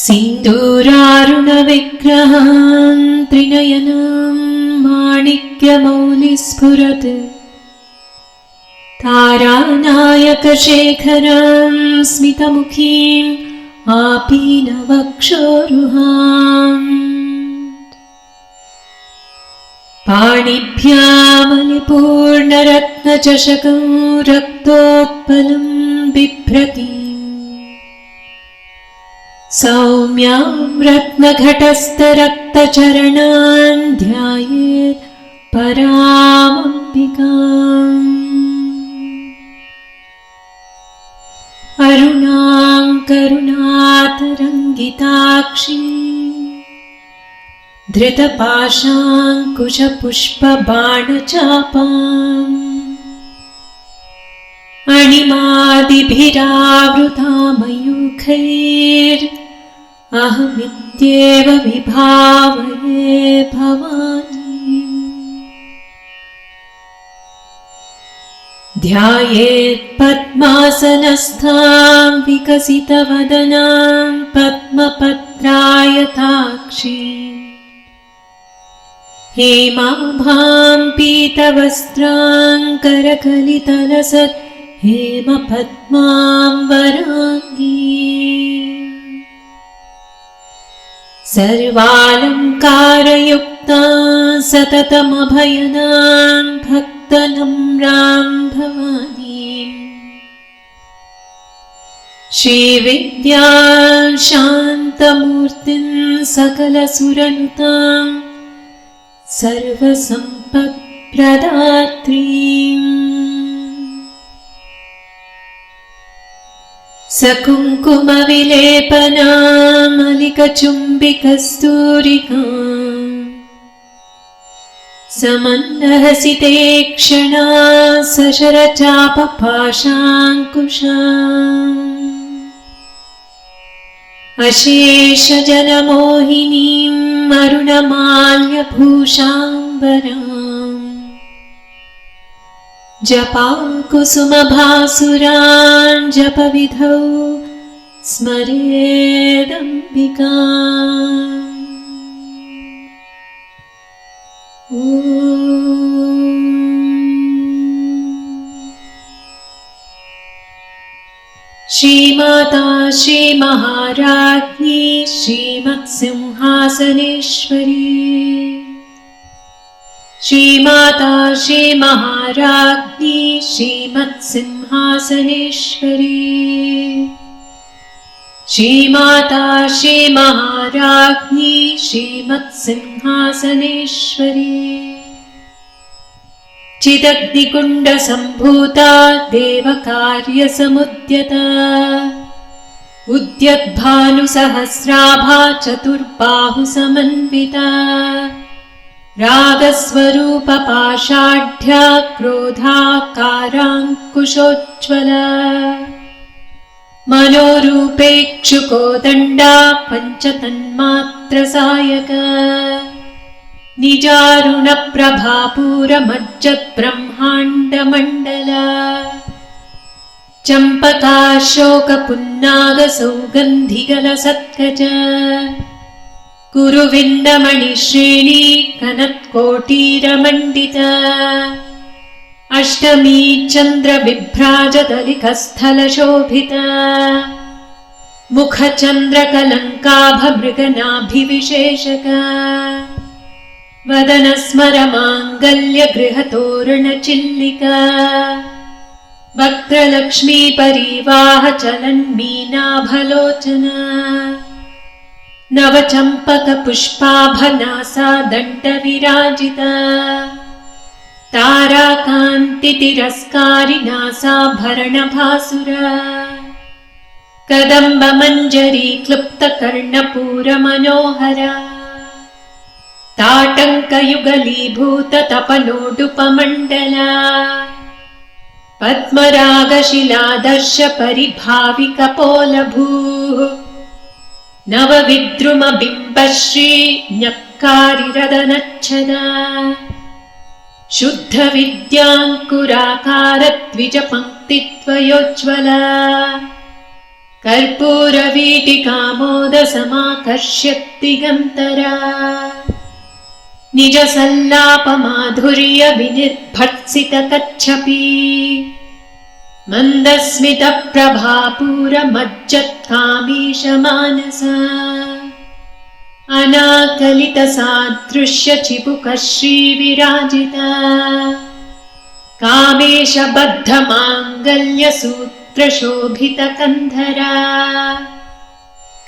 सिन्दूरारुणविग्रहं त्रिनयनं माणिक्यमौलिस्फुरत् तारानायकशेखरं स्मितमुखीम् आपीनवक्षोरुहाम् पाणिभ्यामलिपूर्णरत्नचषकं रक्तोत्पलं बिभ्रतीम् सौम्यां रत्नघटस्थरक्तचरणान् ध्यायेत् परामम्बिकाम् अरुणां करुणातरङ्गिताक्षी धृतपाशाङ्कुशपुष्पबाणचापाम् अणिमादिभिरावृता मयूखैरहमित्येव विभावये भवानीम् ध्यायेत् पद्मासनस्थां विकसितवदनां पद्मपत्रायताक्षीम् हेमाभां पीतवस्त्रां करकलितलसत् हेमपद्माम्बराङ्गीम् सर्वालङ्कारयुक्तां सततमभयनां भक्तनम्रां भवानीम् श्रीविद्यां शान्तमूर्तिं सकलसुरनुतां सर्वसम्पत्प्रदात्रीम् सकुङ्कुमविलेपनामलिकचुम्बिकस्तूरिकाम् समन्दहसिते क्षणा सशरचापपाशाङ्कुशाम् अशेषजनमोहिनीम् अरुणमाल्यभूषाम्बराम् जपाकुसुमभासुरान् जपविधौ स्मरेदम्बिकाम् श्रीमाता श्रीमहाराज्ञी श्रीमत्सिंहासनेश्वरी श्रीमाता श्रीमहाराज्ञी श्रीमत्सिंहासनेश्वरी श्रीमाता श्रीमहाराज्ञी श्रीमत्सिंहासनेश्वरी चिदग्निकुण्डसम्भूता देवकार्यसमुद्यता उद्यद्भानुसहस्राभा चतुर्बाहुसमन्विता रागस्वरूपपाषाढ्या क्रोधाकाराङ्कुशोज्ज्वला मनोरूपेक्षुकोदण्डा पञ्चतन्मात्रसायका निजारुणप्रभापूरमज्जद्ब्रह्माण्डमण्डला चम्पकाशोकपुन्नागसौगन्धिगलसत्कजा कुरुविन्दमणिश्रेणी कनत्कोटीरमण्डिता अष्टमी चन्द्रविभ्राजदलिकस्थलशोभिता मुखचन्द्रकलङ्काभमृगनाभिविशेषका वदनस्मरमाङ्गल्यगृहतोरणचिल्लिका वक्त्रलक्ष्मीपरीवाहचलन्मीनाभलोचना नवचम्पकपुष्पाभनासा दण्डविराजिता ताराकान्तितिरस्कारिनासाभरणभासुरा कदम्बमञ्जरी क्लुप्तकर्णपूरमनोहरा ताटङ्कयुगलीभूततपनोडुपमण्डला पद्मरागशिलादर्शपरिभाविकपोलभूः नवविद्रुमबिम्बश्री न्यक्कारिरदनच्छदा शुद्धविद्याङ्कुराकारद्विजपङ्क्तिद्वयोज्ज्वला कर्पूरवीटिकामोदसमाकर्ष्यत्तिगन्तरा निजसल्लापमाधुर्य विनिर्भर्त्सितकच्छपी मन्दस्मितप्रभापूरमज्जत्कामीशमानसा अनाकलितसादृश्यचिबुकः श्रीविराजिता कामेशबद्धमाङ्गल्यसूत्रशोभितकन्धरा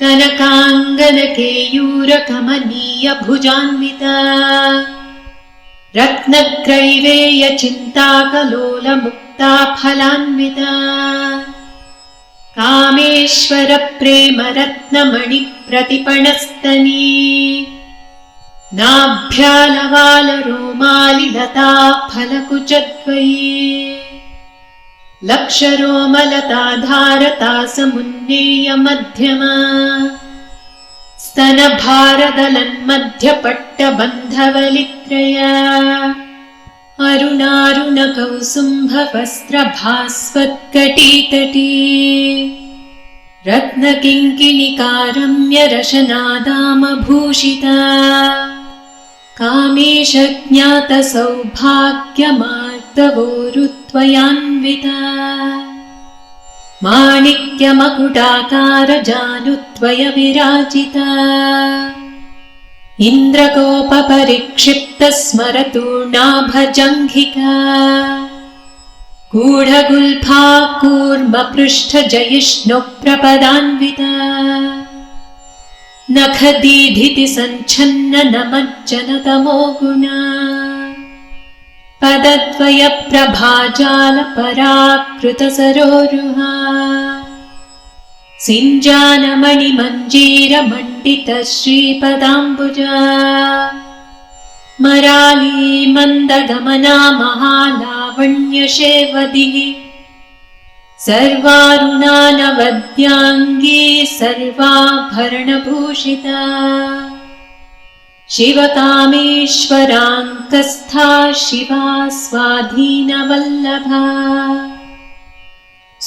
कनकाङ्गनकेयूरकमनीयभुजान्विता रत्नग्रैवेयचिन्ताकलोलमुक्ता फलान्विता कामेश्वरप्रेमरत्नमणिप्रतिपणस्तनी नाभ्यालवालरोमालिलता फलकुचद्वये लक्षरोमलताधारता समुन्नेयमध्यमा स्तनभारदलन्मध्यपट्टबन्धवलित्रया अरुणारुणकौसुम्भवस्त्रभास्वत्कटीतटी रत्नकिङ्किणिकारम्यरशनादामभूषिता कामेशज्ञातसौभाग्यमार्तवोरुत्वयान्विता माणिक्यमकुटाकारजानुत्वयविराजिता इन्द्रकोपपरिक्षिप्तस्मरतूर्णाभजङ्घिका गूढगुल्फा कूर्मपृष्ठजयिष्णुप्रपदान्विता नखदीधिति सञ्छन्ननमज्जनतमो गुणा पदद्वयप्रभाजालपराकृतसरोरुहा सिञ्जानमणिमञ्जीरमण्डितश्रीपदाम्बुजा मराली मन्दगमना महालावण्यशेवदिः सर्वारुणानवद्याङ्गी सर्वाभरणभूषिता शिवकामेश्वराङ्कस्था शिवा स्वाधीनवल्लभा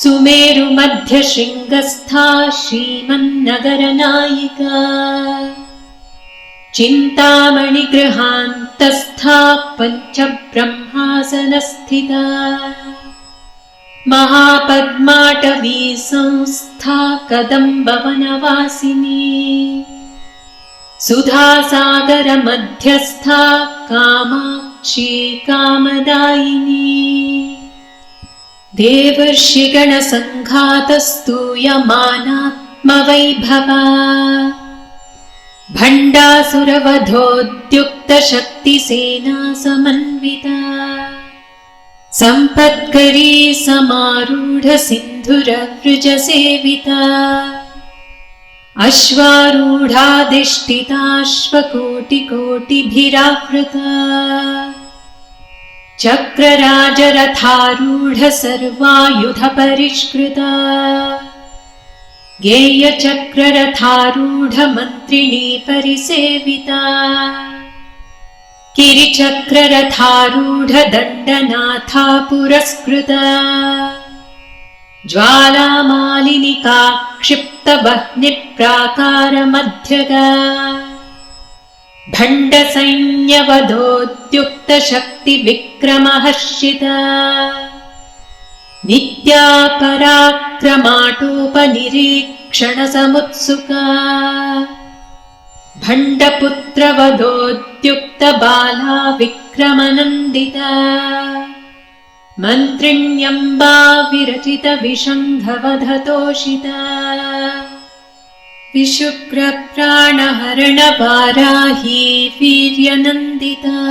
सुमेरुमध्यशृङ्गस्था श्रीमन्नगरनायिका चिन्तामणिगृहान्तस्था पञ्चब्रह्मासनस्थिता महापद्माटवी संस्था कदम्बवनवासिनी सुधासागरमध्यस्था कामाक्षी कामदायिनी देवर्षिगणसङ्घातस्तूयमानात्मवैभवा भण्डासुरवधोद्युक्तशक्तिसेना समन्विता सम्पत्करी समारूढसिन्धुरवृजसेविता अश्वारूढाधिष्ठिताश्वकोटिकोटिभिरावृता चक्रराजरथारूढ सर्वायुधपरिष्कृता गेयचक्ररथारूढ मन्त्रिणी परिसेविता किरिचक्ररथारूढ दण्डनाथा पुरस्कृता ज्वालामालिनिका क्षिप्तवह्निप्राकारमध्यगा भण्डसैन्यवधोद्युक्तशक्तिविक्रमहर्षिता नित्या पराक्रमाटोपनिरीक्षणसमुत्सुका भण्डपुत्रवधोद्युक्तबाला विक्रमनन्दिता मन्त्रिण्यम्बा विरचितविशङ्घवधतोषिता विशुक्रप्राणहरणवाराही वीर्यनन्दिता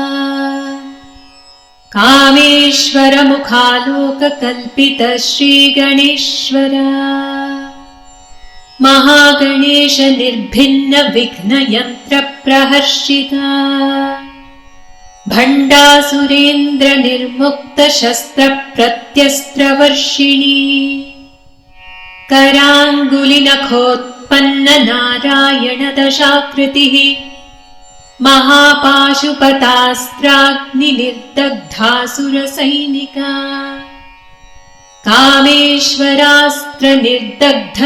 कामेश्वरमुखालोककल्पित श्रीगणेश्वरा महागणेश निर्भिन्न विघ्नयन्त्रप्रहर्षिता भण्डासुरेन्द्र निर्मुक्त शस्त्रप्रत्यस्त्रवर्षिणी कराङ्गुलिनखोत्पन्न नारायण दशाकृतिः महापाशुपतास्त्राग्निर्दग्धासुरसैनिका कामेश्वरास्त्र निर्दग्ध